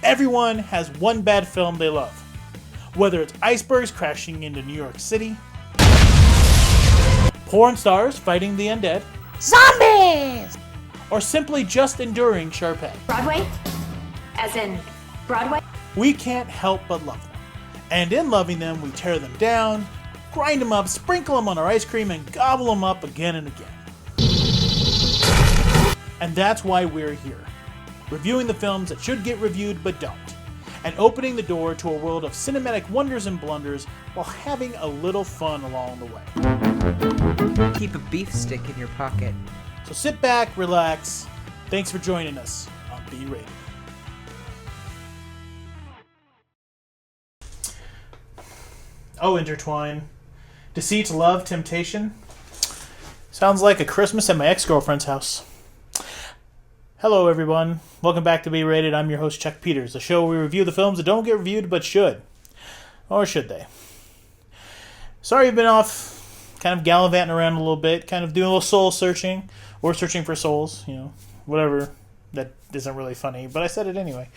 Everyone has one bad film they love. Whether it's icebergs crashing into New York City, porn stars fighting the undead, zombies, or simply just enduring Sharpay. Broadway? As in Broadway? We can't help but love them. And in loving them, we tear them down, grind them up, sprinkle them on our ice cream, and gobble them up again and again. And that's why we're here. Reviewing the films that should get reviewed but don't. And opening the door to a world of cinematic wonders and blunders while having a little fun along the way. Keep a beef stick in your pocket. So sit back, relax. Thanks for joining us on B-Rated. Oh, intertwine. Deceit, love, temptation. Sounds like a Christmas at my ex-girlfriend's house. Hello, everyone. Welcome back to B-Rated. I'm your host, Chuck Peters, the show where we review the films that don't get reviewed but should. Or should they? Sorry I've been off, kind of gallivanting around a little bit, kind of doing a little soul searching, or searching for souls, whatever. That isn't really funny, but I said it anyway.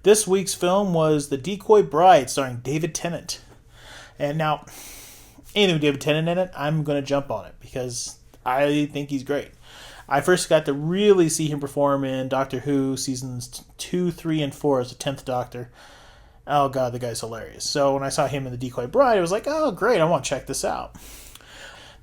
This week's film was The Decoy Bride, starring David Tenant. And now, anything with David Tennant in it, I'm going to jump on it, because I think he's great. I first got to really see him perform in Doctor Who seasons 2, 3, and 4 as the 10th Doctor. Oh god, the guy's hilarious. So when I saw him in The Decoy Bride, I was like, oh great, I want to check this out.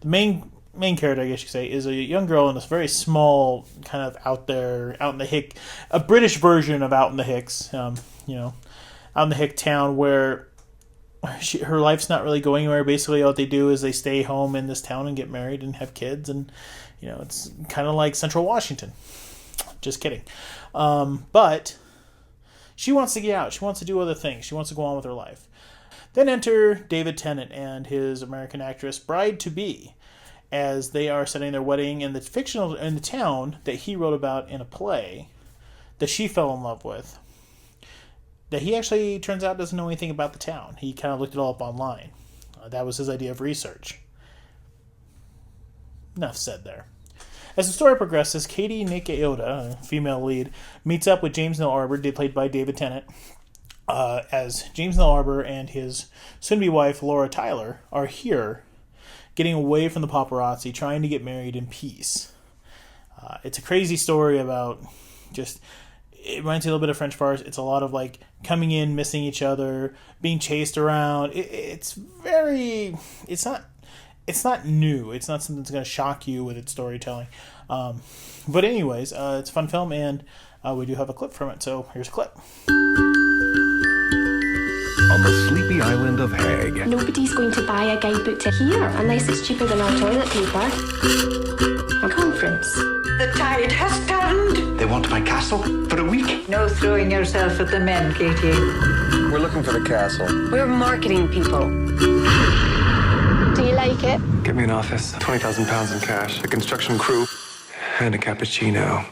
The main character, I guess you could say, is a young girl in this very small, kind of out in the hick, a British version of Out in the Hicks, out in the hick town where her life's not really going anywhere. Basically, all they do is they stay home in this town and get married and have kids, and it's kind of like Central Washington. Just kidding. But she wants to get out. She wants to do other things. She wants to go on with her life. Then enter David Tennant and his American actress bride-to-be, as they are setting their wedding in the town that he wrote about in a play that she fell in love with. That he actually, turns out, doesn't know anything about the town. He kind of looked it all up online. That was his idea of research. Enough said there. As the story progresses, Katie Nick-Ayoda, a female lead, meets up with James Nell Arbor, played by David Tennant, as James Nell Arbor and his soon-to-be wife, Laura Tyler, are here, getting away from the paparazzi, trying to get married in peace. It's a crazy story about just... It reminds me a little bit of French Farce. It's a lot of like coming in, missing each other, being chased around. It's not new. It's not something that's going to shock you with its storytelling. But anyways, it's a fun film, and we do have a clip from it. So here's a clip. On the sleepy island of Hag. Nobody's going to buy a guidebook to here unless it's cheaper than our toilet paper. A conference. The tide has turned. They want my castle for a week. No throwing yourself at the men, Katie. We're looking for the castle. We're marketing people. Do you like it? Get me an office, £20,000 in cash, a construction crew, and a cappuccino.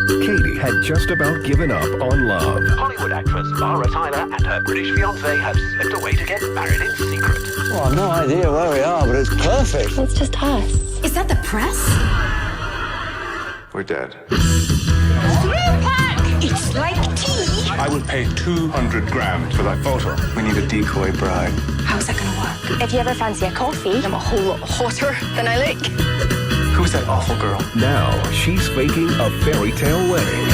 Katie had just about given up on love. Hollywood actress Laura Tyler and her British fiancé have slipped away to get married in secret. Well, I've no idea where we are, but it's perfect. It's just us. Is that the press? We're dead. It's like tea. I would pay 200 grand for that photo. We need a decoy bride. How's that gonna work? If you ever fancy a coffee, I'm a whole lot hotter than I look. Who's that awful girl? Now she's faking a fairy tale wedding.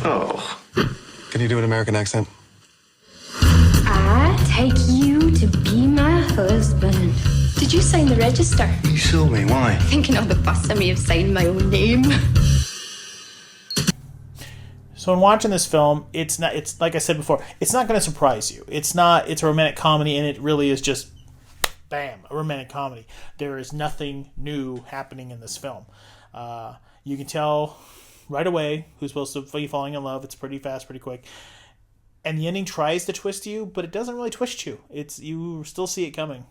Oh. Can you do an American accent? I take you to be my husband. Did you sign the register? You saw me, why? Thinking on the bus I may have signed my own name. So in watching this film, it's like I said before, it's not going to surprise you. It's a romantic comedy, and it really is just, bam, a romantic comedy. There is nothing new happening in this film. You can tell right away who's supposed to be falling in love. It's pretty fast, pretty quick. And the ending tries to twist you, but it doesn't really twist you. You still see it coming.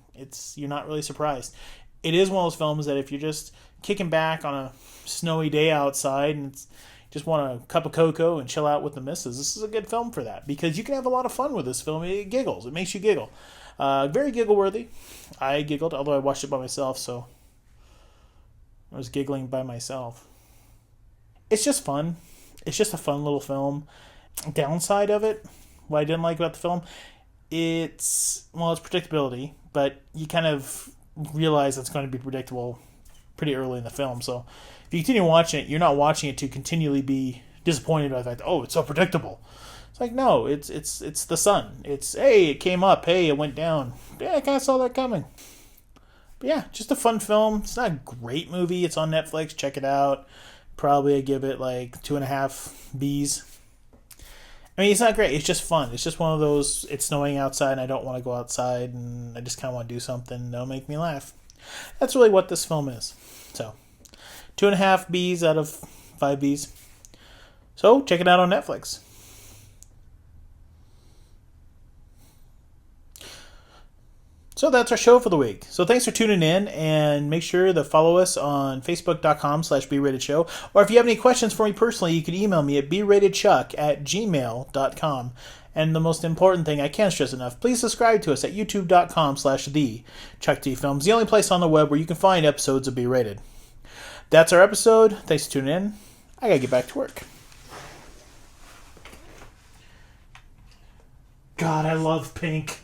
You're not really surprised. It is one of those films that if you're just kicking back on a snowy day outside and just want a cup of cocoa and chill out with the missus, this is a good film for that, because you can have a lot of fun with this film. It giggles. It makes you giggle. Very giggle-worthy. I giggled, although I watched it by myself, so I was giggling by myself. It's just fun. It's just a fun little film. Downside of it, what I didn't like about the film, it's predictability, but you kind of realize it's going to be predictable pretty early in the film. So if you continue watching it, you're not watching it to continually be disappointed by the fact, oh, it's so predictable. It's like, no, it's the sun. It's, hey, it came up, hey, it went down. Yeah, I kind of saw that coming. But yeah, just a fun film. It's not a great movie. It's on Netflix. Check it out. Probably I give it like 2.5 Bs. I mean, it's not great. It's just fun. It's just one of those, it's snowing outside and I don't want to go outside and I just kind of want to do something that'll make me laugh. That's really what this film is. So, 2.5 Bs out of 5 Bs. So, check it out on Netflix. So that's our show for the week. So thanks for tuning in, and make sure to follow us on facebook.com/BRatedShow. Or if you have any questions for me personally, you can email me at bratedchuck@gmail.com. And the most important thing I can't stress enough, please subscribe to us at youtube.com/thechuckitfilms, the only place on the web where you can find episodes of B-Rated. That's our episode. Thanks for tuning in. I gotta get back to work. God, I love pink.